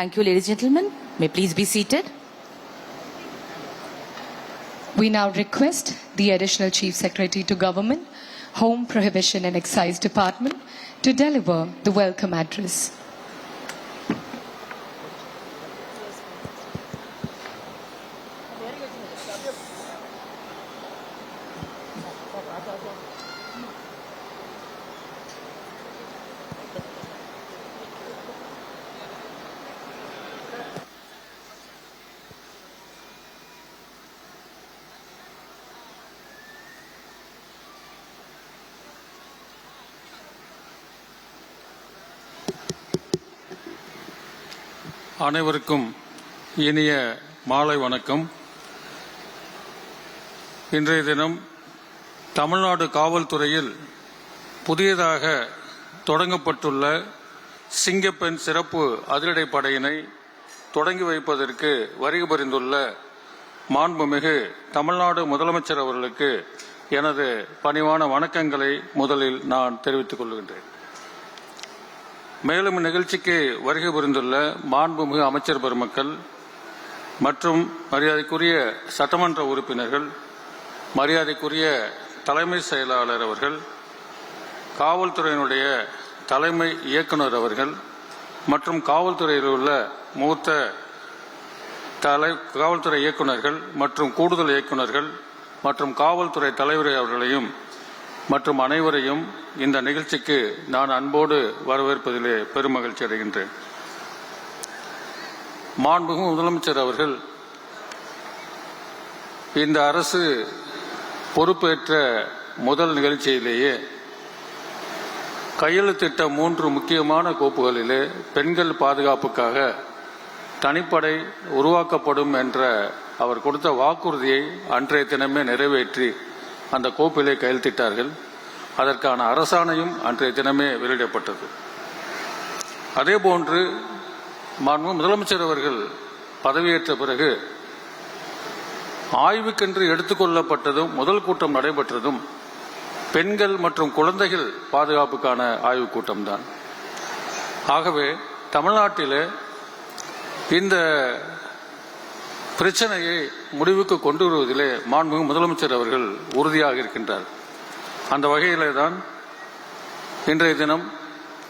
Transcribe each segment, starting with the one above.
Thank you, ladies and gentlemen. May please be seated. We now request the Additional Chief Secretary to Government, Home Prohibition and Excise Department to deliver the welcome address. அனைவருக்கும் இனிய மாலை வணக்கம். இன்றைய தினம் தமிழ்நாடு காவல்துறையில் புதியதாக தொடங்கப்பட்டுள்ள சிங்கப்பெண் சிறப்பு அதிரடிப்படையினை தொடங்கி வைப்பதற்கு வருகை புரிந்துள்ள மாண்புமிகு தமிழ்நாடு முதலமைச்சர் அவர்களுக்கு எனது பணிவான வணக்கங்களை முதலில் நான் தெரிவித்துக் கொள்கின்றேன். மேலும் இந்நிகழ்ச்சிக்கு வருகை புரிந்துள்ள மாண்புமிகு அமைச்சர் பெருமக்கள் மற்றும் மரியாதைக்குரிய சட்டமன்ற உறுப்பினர்கள், மரியாதைக்குரிய தலைமை செயலாளர் அவர்கள், காவல்துறையினுடைய தலைமை இயக்குநர் அவர்கள் மற்றும் காவல்துறையில் உள்ள மூத்த காவல்துறை இயக்குநர்கள் மற்றும் கூடுதல் இயக்குநர்கள் மற்றும் காவல்துறை தலைவர் அவர்களையும் மற்றும் அனைவரையும் இந்த நிகழ்ச்சிக்கு நான் அன்போடு வரவேற்பதிலே பெருமகிழ்ச்சி அடைகின்றேன். மாண்புமிகு முதலமைச்சர் அவர்கள் இந்த அரசு பொறுப்பேற்ற முதல் நிகழ்ச்சியிலேயே கையெழுத்திட்ட 3 முக்கியமான கோப்புகளிலே பெண்கள் பாதுகாப்புக்காக தனிப்படை உருவாக்கப்படும் என்ற அவர் கொடுத்த வாக்குறுதியை அன்றைய தினமே நிறைவேற்றி அந்த கோப்பிலே கையெழுத்திட்டார்கள். அதற்கான அரசாணையும் அன்றைய தினமே வெளியிடப்பட்டது. அதேபோன்று மாண்புமிகு முதலமைச்சர் அவர்கள் பதவியேற்ற பிறகு ஆய்வுக்கென்று எடுத்துக்கொள்ளப்பட்டதும் முதல் கூட்டம் நடைபெற்றதும் பெண்கள் மற்றும் குழந்தைகள் பாதுகாப்புக்கான ஆய்வுக் கூட்டம்தான். ஆகவே தமிழ்நாட்டிலே இந்த பிரச்சனையை முடிவுக்கு கொண்டு வருவதிலே மாண்புமிகு முதலமைச்சர் அவர்கள் உறுதியாக இருக்கின்றார். அந்த வகையிலே தான் இன்றைய தினம்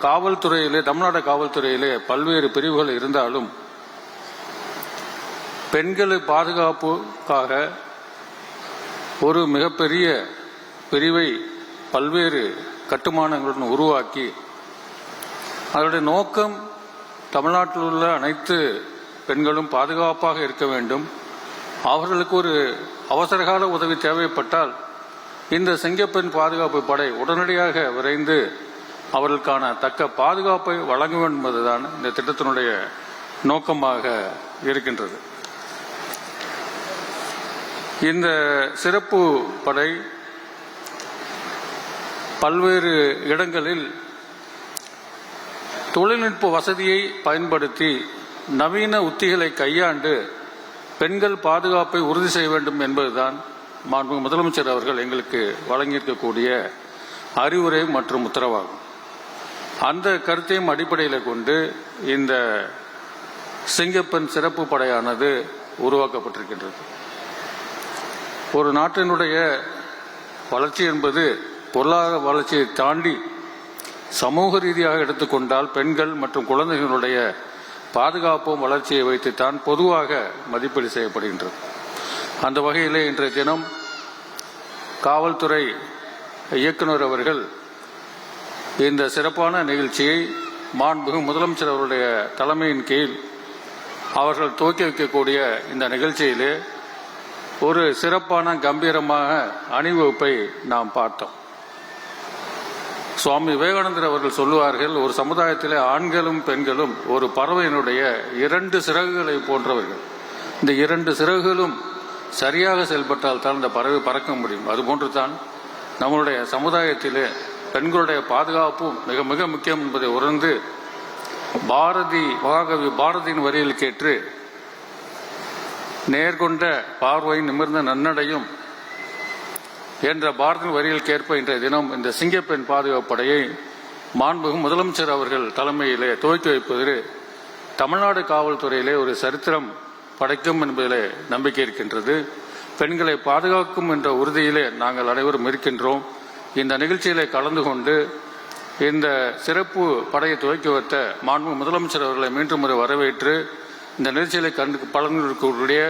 காவல்துறையிலே, தமிழ்நாடு காவல்துறையிலே பல்வேறு பிரிவுகள் இருந்தாலும் பெண்கள் பாதுகாப்புக்காக ஒரு மிகப்பெரிய பிரிவை பல்வேறு கட்டுமானங்களுடன் உருவாக்கி அதனுடைய நோக்கம் தமிழ்நாட்டில் உள்ள அனைத்து பெண்களும் பாதுகாப்பாக இருக்க வேண்டும். அவர்களுக்கு ஒரு அவசரகால உதவி தேவைப்பட்டால் இந்த சிங்கப்பெண் பாதுகாப்பு படை உடனடியாக விரைந்து அவர்களுக்கான தக்க பாதுகாப்பை வழங்க வேண்டும் என்பதுதான் இந்த திட்டத்தினுடைய நோக்கமாக இருக்கின்றது. இந்த சிறப்பு படை பல்வேறு இடங்களில் தொழில்நுட்ப வசதியை பயன்படுத்தி நவீன உத்திகளை கையாண்டு பெண்கள் பாதுகாப்பை உறுதி செய்ய வேண்டும் என்பதுதான் மாண்புமிகு முதலமைச்சர் அவர்கள் எங்களுக்கு வழங்கியிருக்கக்கூடிய அறிவுரை மற்றும் உத்தரவாகும். அந்த கருத்தையும் அடிப்படையில் கொண்டு இந்த சிங்கப்பெண் சிறப்பு படையானது உருவாக்கப்பட்டிருக்கின்றது. ஒரு நாட்டினுடைய வளர்ச்சி என்பது பொருளாதார வளர்ச்சியை தாண்டி சமூக ரீதியாக எடுத்துக்கொண்டால் பெண்கள் மற்றும் குழந்தைகளுடைய பாதுகாப்பும் வளர்ச்சியை வைத்துத்தான் பொதுவாக மதிப்பீடு செய்யப்படுகின்றது. அந்த வகையிலே இன்றைய தினம் காவல்துறை இயக்குநர் அவர்கள் இந்த சிறப்பான நிகழ்ச்சியை மாண்புமிகு முதலமைச்சர் அவருடைய தலைமையின் கீழ் அவர்கள் துவக்கி வைக்கக்கூடிய இந்த நிகழ்ச்சியிலே ஒரு சிறப்பான கம்பீரமாக அணிவகுப்பை நாம் பார்த்தோம். சுவாமி விவேகானந்தர் அவர்கள் சொல்லுவார்கள், ஒரு சமுதாயத்திலே ஆண்களும் பெண்களும் ஒரு பறவையினுடைய 2 சிறகுகளை போன்றவர்கள். இந்த 2 சிறகுகளும் சரியாக செயல்பட்டால் தான் இந்த பறவை பறக்க முடியும். அதுபோன்று தான் நம்மளுடைய சமுதாயத்திலே பெண்களுடைய பாதுகாப்பும் மிக மிக முக்கியம் என்பதை உணர்ந்து மகாகவி பாரதியின் வரியில் கேட்டு நேர்கொண்ட பார்வை நிமிர்ந்த நன்னடையும் என்ற பாரதியின் வரியில் கேட்ப இன்றைய தினம் இந்த சிங்கப்பெண் பாதுகாப்பு படையை மாண்புமிகு முதலமைச்சர் அவர்கள் தலைமையிலே துவக்கி வைப்பதில் தமிழ்நாடு காவல்துறையிலே ஒரு சரித்திரம் படைக்கும் என்பதிலே நம்பிக்கை இருக்கின்றது. பெண்களை பாதுகாக்கும் என்ற உறுதியிலே நாங்கள் அனைவரும் இருக்கின்றோம். இந்த நிகழ்ச்சியிலே கலந்து கொண்டு இந்த சிறப்பு படையை துவக்கி வைத்த மாண்பு முதலமைச்சர் அவர்களை மீண்டும் ஒரு வரவேற்று இந்த நிகழ்ச்சியிலே பலனுடைய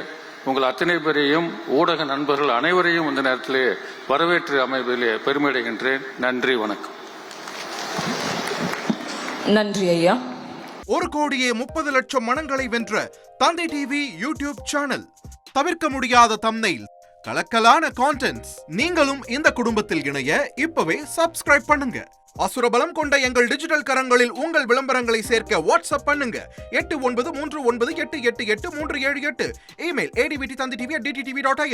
உங்கள் அத்தனை பேரையும் ஊடக நண்பர்கள் அனைவரையும் இந்த நேரத்திலே வரவேற்று அமைவதிலே பெருமையடைகின்றேன். நன்றி, வணக்கம். நன்றி ஐயா. 1,30,00,000 மனங்களை வென்ற தந்தை டிவி யூடியூப் சேனல். தவிர்க்க முடியாத தம்ப்நெயில், கலக்கலான கான்டென்ட்ஸ். நீங்களும் இந்த குடும்பத்தில் இணைய இப்பவே சப்ஸ்கிரைப் பண்ணுங்க. அசுரபலம் கொண்ட எங்கள் டிஜிட்டல் கரங்களில் உங்கள் விளம்பரங்களை சேர்க்க வாட்ஸ்அப் பண்ணுங்க. 8939888838. Email advttv@dttv.in.